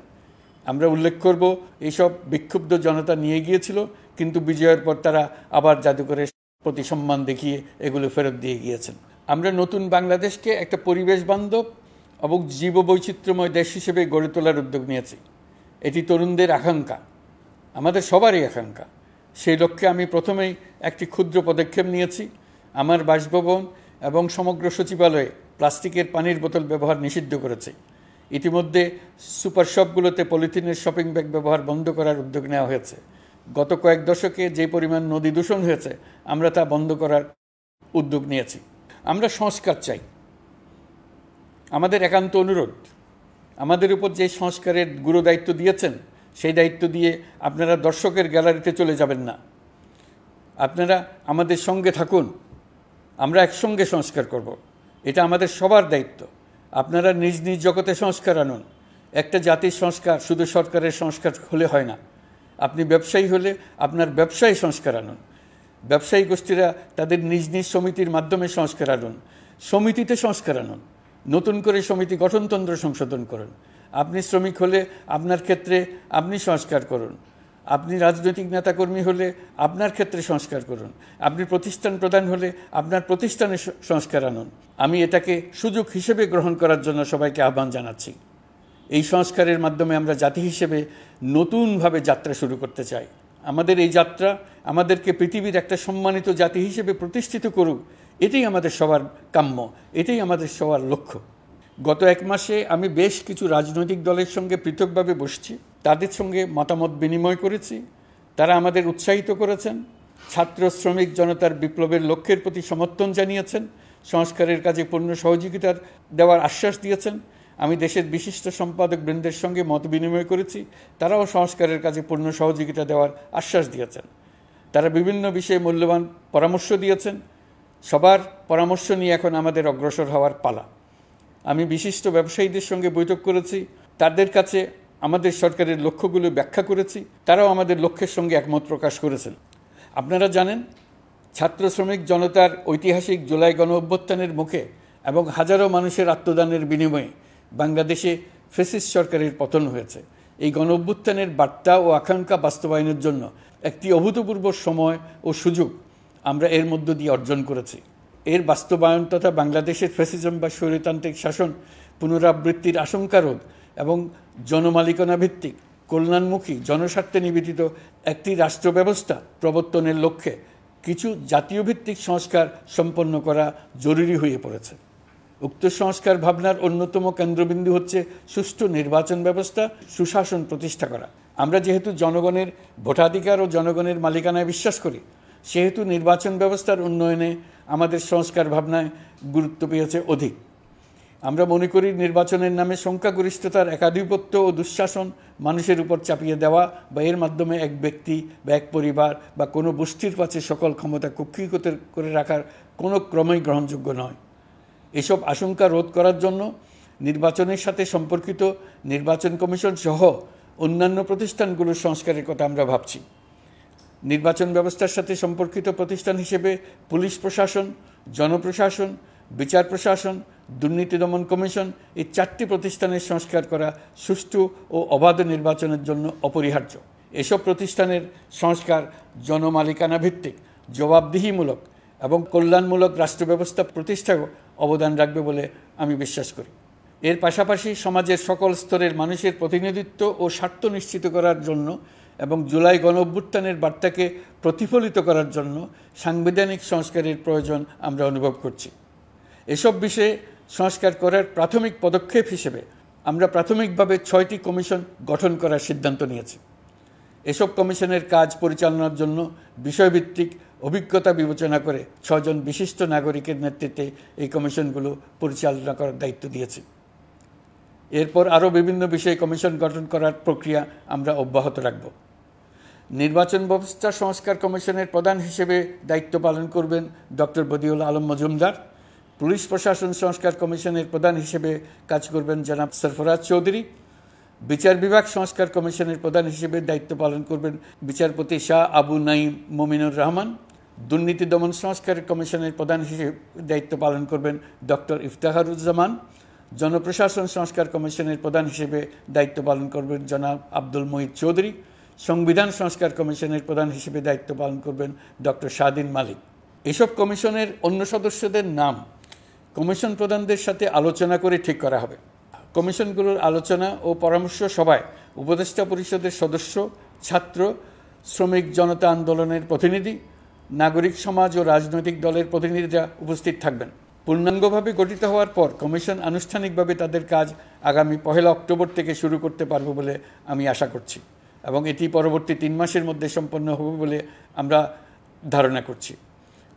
আমরা উল্লেখ করব এইসব বিক্ষুব্ধ জনতা নিয়ে গিয়েছিল, কিন্তু বিজয়ের পর তারা আবার জাদুঘরে প্রতি সম্মান দেখিয়ে এগুলো ফেরত দিয়ে গিয়েছেন। আমরা নতুন বাংলাদেশকে একটা পরিবেশ বান্ধব এবং জীববৈচিত্র্যময় দেশ হিসেবে গড়ে তোলার উদ্যোগ নিয়েছি। এটি তরুণদের আকাঙ্ক্ষা, আমাদের সবারই আকাঙ্ক্ষা। সেই লক্ষ্যে আমি প্রথমেই একটি ক্ষুদ্র পদক্ষেপ নিয়েছি। আমার বাসভবন এবং সমগ্র সচিবালয়ে প্লাস্টিকের পানির বোতল ব্যবহার নিষিদ্ধ করেছে। ইতিমধ্যে সুপার শপগুলোতে পলিথিনের শপিং ব্যাগ ব্যবহার বন্ধ করার উদ্যোগ নেওয়া হয়েছে। গত কয়েক দশকে যে পরিমাণ নদী দূষণ হয়েছে, আমরা তা বন্ধ করার উদ্যোগ নিয়েছি। আমরা সংস্কার চাই। আমাদের একান্ত অনুরোধ, আমাদের উপর যে সংস্কারের গুরু দায়িত্ব দিয়েছেন, সেই দায়িত্ব দিয়ে আপনারা দর্শকের গ্যালারিতে চলে যাবেন না। আপনারা আমাদের সঙ্গে থাকুন, আমরা একসঙ্গে সংস্কার করব। এটা আমাদের সবার দায়িত্ব। আপনারা নিজ নিজ জগতে সংস্কার আনুন। একটা জাতির সংস্কার শুধু সরকারের সংস্কার হলে হয় না। আপনি ব্যবসায়ী হলে আপনার ব্যবসায়ী সংস্কার আনুন। ব্যবসায়ী গোষ্ঠীরা তাদের নিজ নিজ সমিতির মাধ্যমে সংস্কার আনুন। সমিতিতে সংস্কার আনুন। নতুন করে সমিতি গঠনতন্ত্র সংশোধন করুন। আপনি শ্রমিক হলে আপনার ক্ষেত্রে আপনি সংস্কার করুন। আপনি রাজনৈতিক নেতাকর্মী হলে আপনার ক্ষেত্রে সংস্কার করুন। আপনি প্রতিষ্ঠান প্রধান হলে আপনার প্রতিষ্ঠানে সংস্কার আনুন। আমি এটাকে সুযোগ হিসেবে গ্রহণ করার জন্য সবাইকে আহ্বান জানাচ্ছি। এই সংস্কারের মাধ্যমে আমরা জাতি হিসেবে নতুনভাবে যাত্রা শুরু করতে চাই। আমাদের এই যাত্রা আমাদেরকে পৃথিবীর একটা সম্মানিত জাতি হিসেবে প্রতিষ্ঠিত করুক, এটাই আমাদের সবার কাম্য, এটাই আমাদের সবার লক্ষ্য। গত এক মাসে আমি বেশ কিছু রাজনৈতিক দলের সঙ্গে পৃথকভাবে বসছি, তাদের সঙ্গে মতামত বিনিময় করেছি। তারা আমাদের উৎসাহিত করেছেন, ছাত্র শ্রমিক জনতার বিপ্লবের লক্ষ্যের প্রতি সমর্থন জানিয়েছেন, সংস্কারের কাজে পূর্ণ সহযোগিতার দেওয়ার আশ্বাস দিয়েছেন। আমি দেশের বিশিষ্ট সম্পাদক বৃন্দের সঙ্গে মত বিনিময় করেছি, তারাও সংস্কারের কাজে পূর্ণ সহযোগিতা দেওয়ার আশ্বাস দিয়েছেন। তারা বিভিন্ন বিষয়ে মূল্যবান পরামর্শ দিয়েছেন। সবার পরামর্শ নিয়ে এখন আমাদের অগ্রসর হওয়ার পালা। আমি বিশিষ্ট ব্যবসায়ীদের সঙ্গে বৈঠক করেছি, তাদের কাছে আমাদের সরকারের লক্ষ্যগুলো ব্যাখ্যা করেছি, তারাও আমাদের লক্ষ্যের সঙ্গে একমত প্রকাশ করেছেন। আপনারা জানেন, ছাত্র শ্রমিক জনতার ঐতিহাসিক জুলাই গণ অভ্যুত্থানের মুখে এবং হাজারো মানুষের আত্মদানের বিনিময়ে বাংলাদেশে ফ্যাসিস্ট সরকারের পতন হয়েছে। এই গণ অভ্যুত্থানের বার্তা ও আকাঙ্ক্ষা বাস্তবায়নের জন্য একটি অভূতপূর্ব সময় ও সুযোগ আমরা এর মধ্য দিয়ে অর্জন করেছি। এর বাস্তবায়ন তথা বাংলাদেশের ফ্যাসিজম বা স্বৈরতান্ত্রিক শাসন পুনরাবৃত্তির আশঙ্কা রোধ এবং জনমালিকানা ভিত্তিক কল্যাণমুখী জনস্বার্থে নিবেদিত একটি রাষ্ট্র ব্যবস্থা প্রবর্তনের লক্ষ্যে কিছু জাতীয় ভিত্তিক সংস্কার সম্পন্ন করা জরুরি হয়ে পড়েছে। উক্ত সংস্কার ভাবনার অন্যতম কেন্দ্রবিন্দু হচ্ছে সুষ্ঠু নির্বাচন ব্যবস্থা, সুশাসন প্রতিষ্ঠা করা। আমরা যেহেতু জনগণের ভোটাধিকার ও জনগণের মালিকানায় বিশ্বাস করি, সেহেতু নির্বাচন ব্যবস্থার উন্নয়নে আমাদের সংস্কার ভাবনায় গুরুত্ব পেয়েছে অধিক। আমরা মনে করি নির্বাচনের নামে সংখ্যাগরিষ্ঠতার একাধিপত্য ও দুঃশাসন মানুষের উপর চাপিয়ে দেওয়া বা এর মাধ্যমে এক ব্যক্তি বা এক পরিবার বা কোনো গোষ্ঠীর কাছে সকল ক্ষমতা কক্ষীগত করে রাখার কোনো ক্রমেই গ্রহণযোগ্য নয়। এসব আশঙ্কা রোধ করার জন্য নির্বাচনের সাথে সম্পর্কিত নির্বাচন কমিশন সহ অন্যান্য প্রতিষ্ঠানগুলোর সংস্কারের কথা আমরা ভাবছি। নির্বাচন ব্যবস্থার সাথে সম্পর্কিত প্রতিষ্ঠান হিসেবে পুলিশ প্রশাসন, জনপ্রশাসন, বিচার প্রশাসন, দুর্নীতি দমন কমিশন এই 4টি প্রতিষ্ঠানের সংস্কার করা সুষ্ঠু ও অবাধ নির্বাচনের জন্য অপরিহার্য। এসব প্রতিষ্ঠানের সংস্কার জনমালিকানা ভিত্তিক, জবাবদিহিমূলক এবং কল্যাণমূলক রাষ্ট্র ব্যবস্থা প্রতিষ্ঠায় অবদান রাখবে বলে আমি বিশ্বাস করি। এর পাশাপাশি সমাজের সকল স্তরের মানুষের প্রতিনিধিত্ব ও স্বার্থ নিশ্চিত করার জন্য এবং জুলাই গণ অভ্যুত্থানের বার্তাকে প্রতিফলিত করার জন্য সাংবিধানিক সংস্কারের প্রয়োজন আমরা অনুভব করছি। এসব বিষয়ে সংস্কার করার প্রাথমিক পদক্ষেপ হিসেবে আমরা প্রাথমিকভাবে 6টি কমিশন গঠন করার সিদ্ধান্ত নিয়েছি। এসব কমিশনের কাজ পরিচালনার জন্য বিষয়ভিত্তিক অভিজ্ঞতা বিবেচনা করে 6 জন বিশিষ্ট নাগরিকের নেতৃত্বে এই কমিশনগুলো পরিচালনা করার দায়িত্ব দিয়েছি। এরপর আরও বিভিন্ন বিষয়ে কমিশন গঠন করার প্রক্রিয়া আমরা অব্যাহত রাখব। নির্বাচন ব্যবস্থা সংস্কার কমিশনের প্রধান হিসেবে দায়িত্ব পালন করবেন ডক্টর বদিউল আলম মজুমদার। পুলিশ প্রশাসন সংস্কার কমিশনের প্রধান হিসেবে কাজ করবেন জনাব সরফরাজ চৌধুরী। বিচার বিভাগ সংস্কার কমিশনের প্রধান হিসেবে দায়িত্ব পালন করবেন বিচারপতি শাহ আবু নাঈম মমিনুর রহমান। দুর্নীতি দমন সংস্কার কমিশনের প্রধান হিসেবে দায়িত্ব পালন করবেন ডক্টর ইফতেখারুজ্জামান। জনপ্রশাসন সংস্কার কমিশনের প্রধান হিসেবে দায়িত্ব পালন করবেন জনাব আব্দুল মুহিত চৌধুরী। সংবিধান সংস্কার কমিশনের প্রধান হিসেবে দায়িত্ব পালন করবেন ডক্টর শাহদিন মালিক। এসব কমিশনের অন্য সদস্যদের নাম কমিশন প্রধানদের সাথে আলোচনা করে ঠিক করা হবে। কমিশনগুলোর আলোচনা ও পরামর্শ সভায় উপদেষ্টা পরিষদের সদস্য, ছাত্র, শ্রমিক জনতা আন্দোলনের প্রতিনিধি, নাগরিক সমাজ ও রাজনৈতিক দলের প্রতিনিধিরা উপস্থিত থাকবেন। পূর্ণাঙ্গভাবে গঠিত হওয়ার পর কমিশন আনুষ্ঠানিকভাবে তাদের কাজ আগামী 1 অক্টোবর থেকে শুরু করতে পারবে বলে আমি আশা করছি এবং এটি পরবর্তী 3 মাসের মধ্যে সম্পন্ন হবে বলে আমরা ধারণা করছি।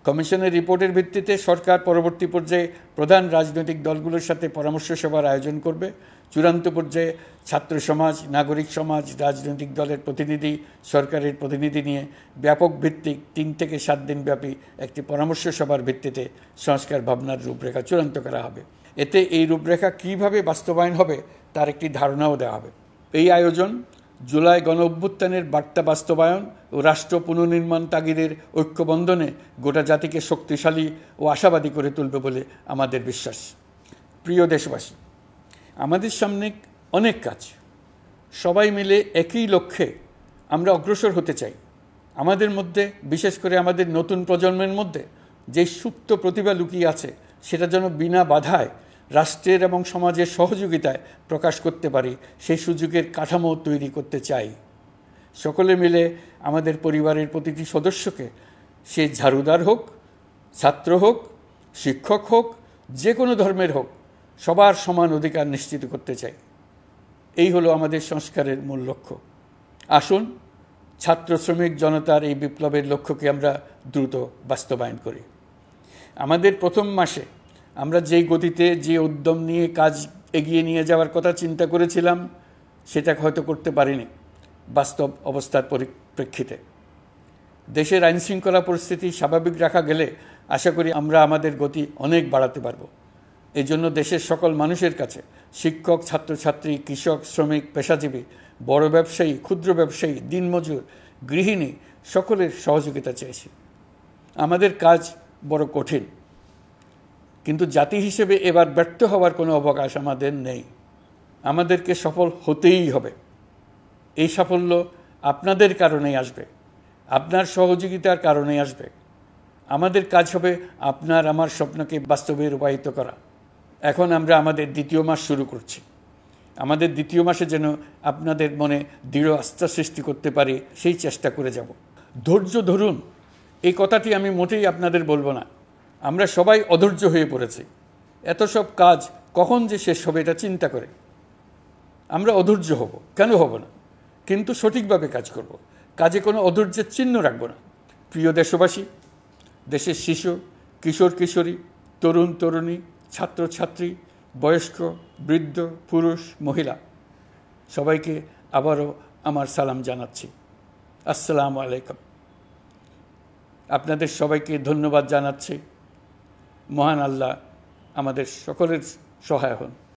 কমিশনের রিপোর্টের ভিত্তিতে সরকার পরবর্তী পর্যায়ে প্রধান রাজনৈতিক দলগুলোর সাথে পরামর্শ সভার আয়োজন করবে। চূড়ান্ত পর্যায়ে ছাত্র সমাজ, নাগরিক সমাজ, রাজনৈতিক দলের প্রতিনিধি, সরকারের প্রতিনিধি নিয়ে ব্যাপক ভিত্তিক 3 থেকে 7 দিন ব্যাপী একটি পরামর্শ সভার ভিত্তিতে সংস্কার ভাবনার রূপরেখা চূড়ান্ত করা হবে। এতে এই রূপরেখা কীভাবে বাস্তবায়ন হবে তার একটি ধারণাও দেওয়া হবে। এই আয়োজন জুলাই গণঅভ্যুত্থানের বার্তা বাস্তবায়ন ও রাষ্ট্র পুনর্নির্মাণ তাগিদের ঐক্যবন্ধনে গোটা জাতিকে শক্তিশালী ও আশাবাদী করে তুলবে বলে আমাদের বিশ্বাস। প্রিয় দেশবাসী, আমাদের সামনে অনেক কাজ। সবাই মিলে একই লক্ষ্যে আমরা অগ্রসর হতে চাই। আমাদের মধ্যে, বিশেষ করে আমাদের নতুন প্রজন্মের মধ্যে যে সুপ্ত প্রতিভা লুকিয়ে আছে সেটা যেন বিনা বাধায় রাষ্ট্রের এবং সমাজের সহযোগিতায় প্রকাশ করতে পারি, সেই সুযোগের কাঠামো তৈরি করতে চাই। সকলে মিলে আমাদের পরিবারের প্রতিটি সদস্যকে, সে ঝাড়ুদার হোক, ছাত্র হোক, শিক্ষক হোক, যে কোনো ধর্মের হোক, সবার সমান অধিকার নিশ্চিত করতে চাই। এই হলো আমাদের সংস্কারের মূল লক্ষ্য। আসুন ছাত্র শ্রমিক জনতার এই বিপ্লবের লক্ষ্যকে আমরা দ্রুত বাস্তবায়ন করি। আমাদের প্রথম মাসে আমরা যেই গতিতে, যে উদ্যম নিয়ে কাজ এগিয়ে নিয়ে যাওয়ার কথা চিন্তা করেছিলাম সেটা হয়তো করতে পারিনি বাস্তব অবস্থার পরিপ্রেক্ষিতে। দেশের আইনশৃঙ্খলা পরিস্থিতি স্বাভাবিক রাখা গেলে আশা করি আমরা আমাদের গতি অনেক বাড়াতে পারব। এই জন্য দেশের সকল মানুষের কাছে, শিক্ষক, ছাত্রছাত্রী, কৃষক, শ্রমিক, পেশাজীবী, বড় ব্যবসায়ী, ক্ষুদ্র ব্যবসায়ী, দিনমজুর, গৃহিণী, সকলের সহযোগিতা চেয়েছি। আমাদের কাজ বড় কঠিন, কিন্তু জাতি হিসেবে এবার ব্যর্থ হওয়ার কোনো অবকাশ আমাদের নেই। আমাদেরকে সফল হতেই হবে। এই সাফল্য আপনাদের কারণেই আসবে, আপনার সহযোগিতার কারণেই আসবে। আমাদের কাজ হবে আপনার আমার স্বপ্নকে বাস্তবে রূপায়িত করা। এখন আমরা আমাদের 2য় মাস শুরু করছি। আমাদের 2য় মাসে যেন আপনাদের মনে দৃঢ় আস্থা সৃষ্টি করতে পারি, সেই চেষ্টা করে যাব। ধৈর্য ধরুন, এই কথাটি আমি মোটেই আপনাদের বলবো না। আমরা সবাই অধৈর্য হয়ে পড়েছি। এত সব কাজ কখন যে শেষ হবে এটা চিন্তা করে আমরা অধৈর্য হব, কেন হব না? কিন্তু সঠিকভাবে কাজ করব, কাজে কোনো অধৈর্যের চিহ্ন রাখব না। প্রিয় দেশবাসী, দেশের শিশু, কিশোর কিশোরী, তরুণ তরুণী, ছাত্রছাত্রী, বয়স্ক, বৃদ্ধ, পুরুষ, মহিলা, সবাইকে আবারও আমার সালাম জানাচ্ছি। আসসালামু আলাইকুম। আপনাদের সবাইকে ধন্যবাদ জানাচ্ছি। মহান আল্লাহ আমাদের সকলের সহায় হন।